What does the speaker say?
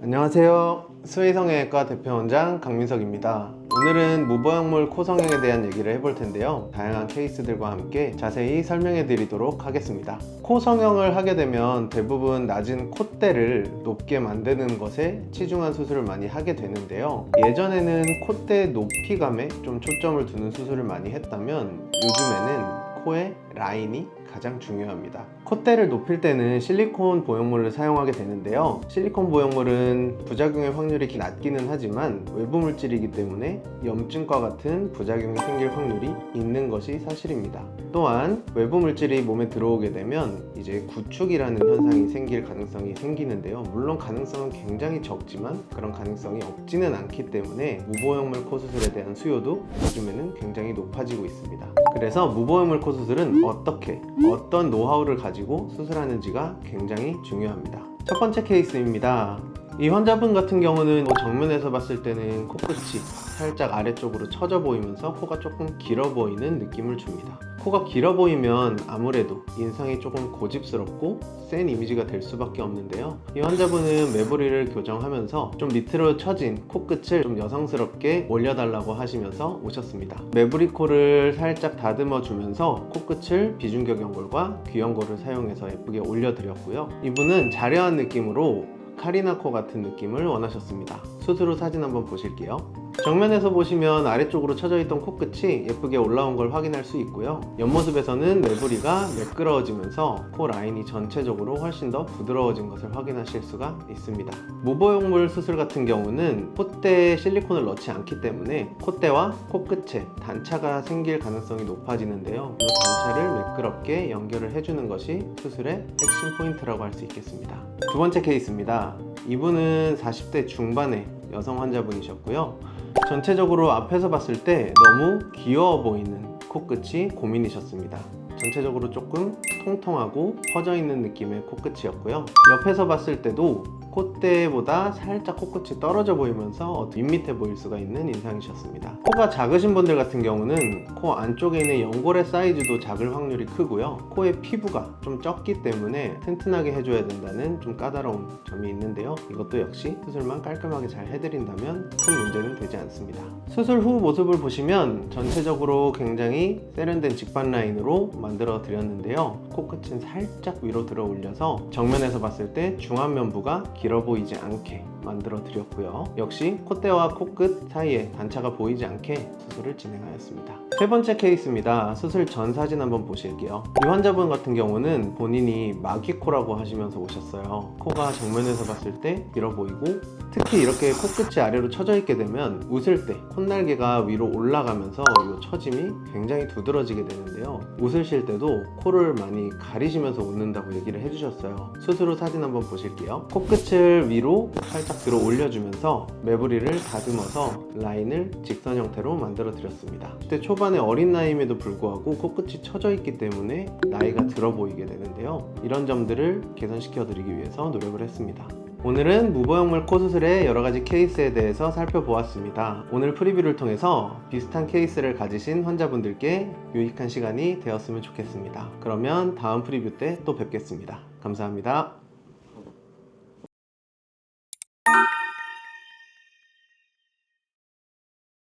안녕하세요. 수의성형외과 대표원장 강민석입니다. 오늘은 무보형물 코성형에 대한 얘기를 해볼 텐데요. 다양한 케이스들과 함께 자세히 설명해 드리도록 하겠습니다. 코성형을 하게 되면 대부분 낮은 콧대를 높게 만드는 것에 치중한 수술을 많이 하게 되는데요. 예전에는 콧대 높이감에 좀 초점을 두는 수술을 많이 했다면 요즘에는 코의 라인이 가장 중요합니다. 콧대를 높일 때는 실리콘 보형물을 사용하게 되는데요. 실리콘 보형물은 부작용의 확률이 낮기는 하지만 외부 물질이기 때문에 염증과 같은 부작용이 생길 확률이 있는 것이 사실입니다. 또한 외부 물질이 몸에 들어오게 되면 이제 구축이라는 현상이 생길 가능성이 생기는데요. 물론 가능성은 굉장히 적지만 그런 가능성이 없지는 않기 때문에 무보형물 코 수술에 대한 수요도 요즘에는 굉장히 높아지고 있습니다. 그래서 무보형물 코 수술은 어떤 노하우를 가지고 수술하는지가 굉장히 중요합니다. 첫 번째 케이스입니다. 이 환자분 같은 경우는 정면에서 봤을 때는 코끝이 살짝 아래쪽으로 처져 보이면서 코가 조금 길어 보이는 느낌을 줍니다. 코가 길어 보이면 아무래도 인상이 조금 고집스럽고 센 이미지가 될 수밖에 없는데요. 이 환자분은 매부리를 교정하면서 좀 밑으로 처진 코끝을 좀 여성스럽게 올려달라고 하시면서 오셨습니다. 매부리 코를 살짝 다듬어 주면서 코끝을 비중격 연골과 귀연골을 사용해서 예쁘게 올려드렸고요. 이분은 자려한 느낌으로 카리나 코 같은 느낌을 원하셨습니다. 수술 후 사진 한번 보실게요. 정면에서 보시면 아래쪽으로 처져 있던 코끝이 예쁘게 올라온 걸 확인할 수 있고요. 옆모습에서는 매부리가 매끄러워지면서 코 라인이 전체적으로 훨씬 더 부드러워진 것을 확인하실 수가 있습니다. 무보형물 수술 같은 경우는 콧대에 실리콘을 넣지 않기 때문에 콧대와 코끝에 단차가 생길 가능성이 높아지는데요. 이 단차를 매끄럽게 연결을 해주는 것이 수술의 핵심 포인트라고 할 수 있겠습니다. 두 번째 케이스입니다. 이분은 40대 중반의 여성 환자분이셨고요. 전체적으로 앞에서 봤을 때 너무 귀여워 보이는 코끝이 고민이셨습니다. 전체적으로 조금 통통하고 퍼져 있는 느낌의 코끝이었고요. 옆에서 봤을 때도 콧대보다 살짝 코끝이 떨어져 보이면서 밋밋해 보일 수가 있는 인상이셨습니다. 코가 작으신 분들 같은 경우는 코 안쪽에 있는 연골의 사이즈도 작을 확률이 크고요. 코의 피부가 좀 적기 때문에 튼튼하게 해줘야 된다는 좀 까다로운 점이 있는데요. 이것도 역시 수술만 깔끔하게 잘 해드린다면 큰 문제는 되지 않습니다. 수술 후 모습을 보시면 전체적으로 굉장히 세련된 직반 라인으로 만들어 드렸는데요. 코끝은 살짝 위로 들어 올려서 정면에서 봤을 때 중안면부가 길어 보이지 않게 만들어 드렸고요. 역시 콧대와 코끝 사이에 단차가 보이지 않게 수술을 진행하였습니다. 세 번째 케이스입니다. 수술 전 사진 한번 보실게요. 이 환자분 같은 경우는 본인이 마귀코라고 하시면서 오셨어요. 코가 정면에서 봤을 때 길어 보이고 특히 이렇게 코끝이 아래로 처져 있게 되면 웃을 때 콧날개가 위로 올라가면서 이 처짐이 굉장히 두드러지게 되는데요. 웃으실 때도 코를 많이 가리시면서 웃는다고 얘기를 해주셨어요. 수술 후 사진 한번 보실게요. 코끝을 위로 살짝 들어 올려주면서 매부리를 다듬어서 라인을 직선 형태로 만들어 드렸습니다. 그때 초반에 어린 나이임에도 불구하고 코끝이 처져 있기 때문에 나이가 들어 보이게 되는데요. 이런 점들을 개선시켜 드리기 위해서 노력을 했습니다. 오늘은 무보형물 코 수술의 여러가지 케이스에 대해서 살펴보았습니다. 오늘 프리뷰를 통해서 비슷한 케이스를 가지신 환자분들께 유익한 시간이 되었으면 좋겠습니다. 그러면 다음 프리뷰 때 또 뵙겠습니다. 감사합니다.